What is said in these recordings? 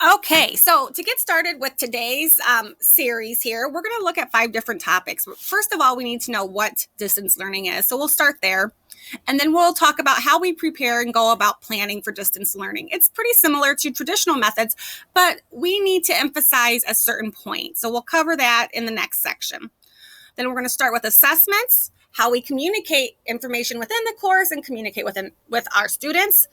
Okay, so to get started with today's series here, we're going to look at 5 different topics. First of all, we need to know what distance learning is. So we'll start there. And then we'll talk about how we prepare and go about planning for distance learning. It's pretty similar to traditional methods, but we need to emphasize a certain point. So we'll cover that in the next section. Then we're going to start with assessments, how we communicate information within the course and communicate with our students.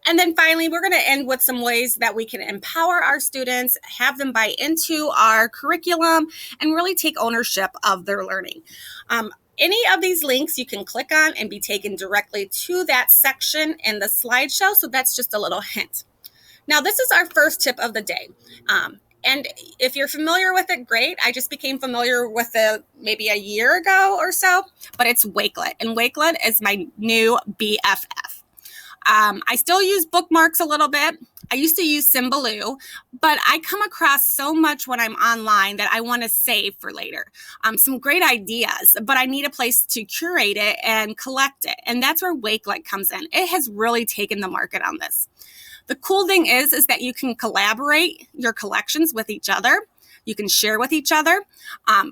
And then finally, we're going to end with some ways that we can empower our students, have them buy into our curriculum, and really take ownership of their learning. Any of these links you can click on and be taken directly to that section in the slideshow. So that's just a little hint. Now, this is our first tip of the day. And if you're familiar with it, great. I just became familiar with it maybe a year ago or so, but it's Wakelet. And Wakelet is my new BFF. I still use bookmarks a little bit. I used to use Symbaloo, but I come across so much when I'm online that I want to save for later. Some great ideas, but I need a place to curate it and collect it. And that's where Wakelet comes in. It has really taken the market on this. The cool thing is that you can collaborate your collections with each other. You can share with each other.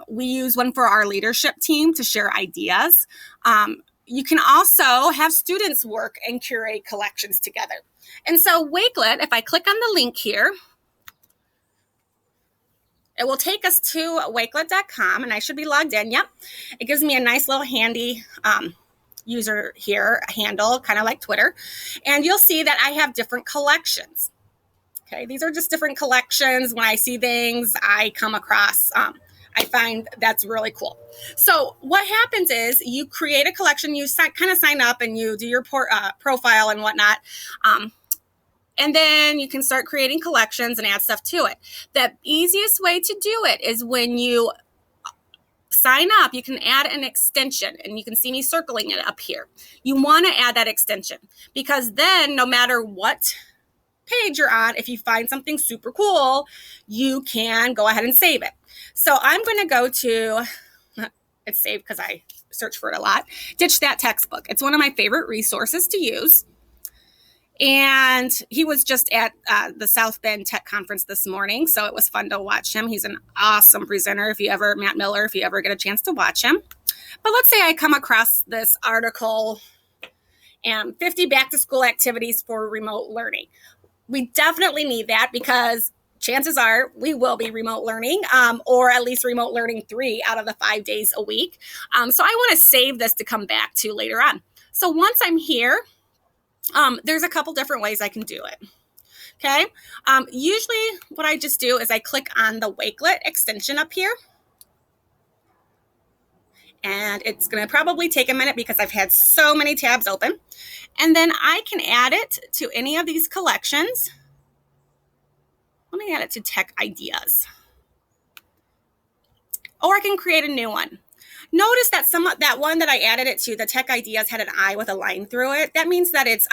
We use one for our leadership team to share ideas. You can also have students work and curate collections together. And so Wakelet, if I click on the link here, it will take us to wakelet.com, and I should be logged in. Yep. It gives me a nice little handy user here, handle, kind of like Twitter. And you'll see that I have different collections. Okay, these are just different collections. When I see things, I come across I find that's really cool. So what happens is you create a collection, you kind of sign up and you do your profile and whatnot. And then you can start creating collections and add stuff to it. The easiest way to do it is when you sign up, you can add an extension, and you can see me circling it up here. You want to add that extension because then no matter what page you're on, if you find something super cool, you can go ahead and save it. So I'm going to go to, it's saved because I search for it a lot, Ditch That Textbook. It's one of my favorite resources to use. And he was just at the South Bend Tech Conference this morning, so it was fun to watch him. He's an awesome presenter, Matt Miller, if you ever get a chance to watch him. But let's say I come across this article, 50 back-to-school activities for remote learning. We definitely need that because chances are we will be remote learning, or at least remote learning 3 out of the 5 days a week. So I want to save this to come back to later on. So once I'm here, there's a couple different ways I can do it. Okay. Usually what I just do is I click on the Wakelet extension up here. And it's going to probably take a minute because I've had so many tabs open. And then I can add it to any of these collections. Let me add it to Tech Ideas. Or I can create a new one. Notice that that one that I added it to, the Tech Ideas, had an I with a line through it. That means that it's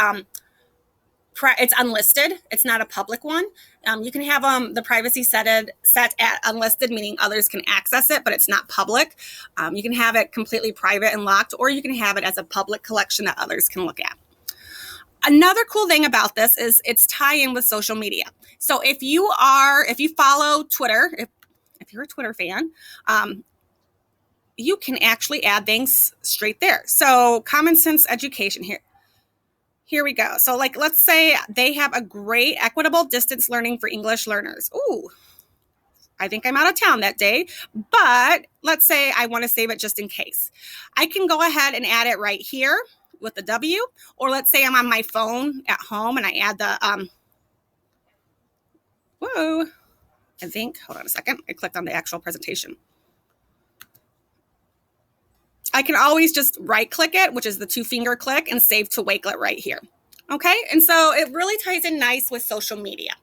unlisted. It's not a public one. You can have the privacy set at unlisted, meaning others can access it, but it's not public. You can have it completely private and locked, or you can have it as a public collection that others can look at. Another cool thing about this is its tie-in with social media. So if you follow Twitter, if you're a Twitter fan, you can actually add things straight there. So Common Sense Education here we go. So let's say they have a great equitable distance learning for English learners. Ooh, I think I'm out of town that day, but let's say I want to save it just in case. I can go ahead and add it right here with the W, or let's say I'm on my phone at home and I add the, hold on a second. I clicked on the actual presentation. I can always just right click it, which is the 2-finger click, and save to Wakelet right here. Okay. And so it really ties in nice with social media.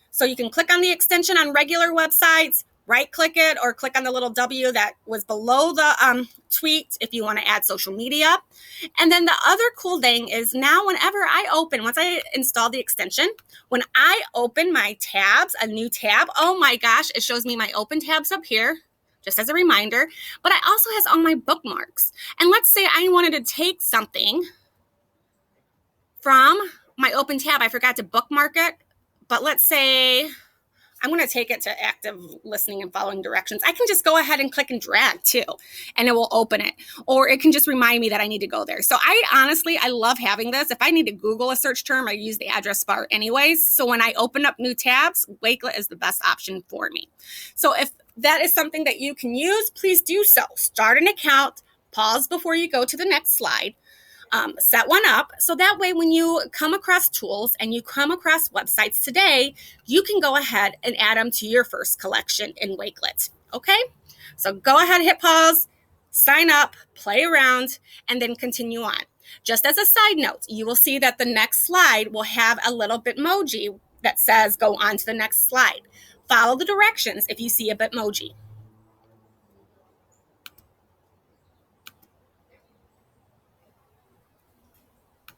So you can click on the extension on regular websites, right click it, or click on the little W that was below the tweet if you want to add social media. And then the other cool thing is now whenever once I install the extension, when I open my tabs, a new tab, oh my gosh, it shows me my open tabs up here, just as a reminder, but it also has all my bookmarks. And let's say I wanted to take something from my open tab. I forgot to bookmark it, but let's say I'm going to take it to active listening and following directions. I can just go ahead and click and drag too, and it will open it. Or it can just remind me that I need to go there. So I love having this. If I need to Google a search term, I use the address bar anyways. So when I open up new tabs, Wakelet is the best option for me. So if that is something that you can use, please do so. Start an account, pause before you go to the next slide. Set one up so that way when you come across tools and you come across websites today, you can go ahead and add them to your first collection in Wakelet. Okay, so go ahead, hit pause, sign up, play around, and then continue on. Just as a side note, you will see that the next slide will have a little Bitmoji that says go on to the next slide. Follow the directions if you see a Bitmoji.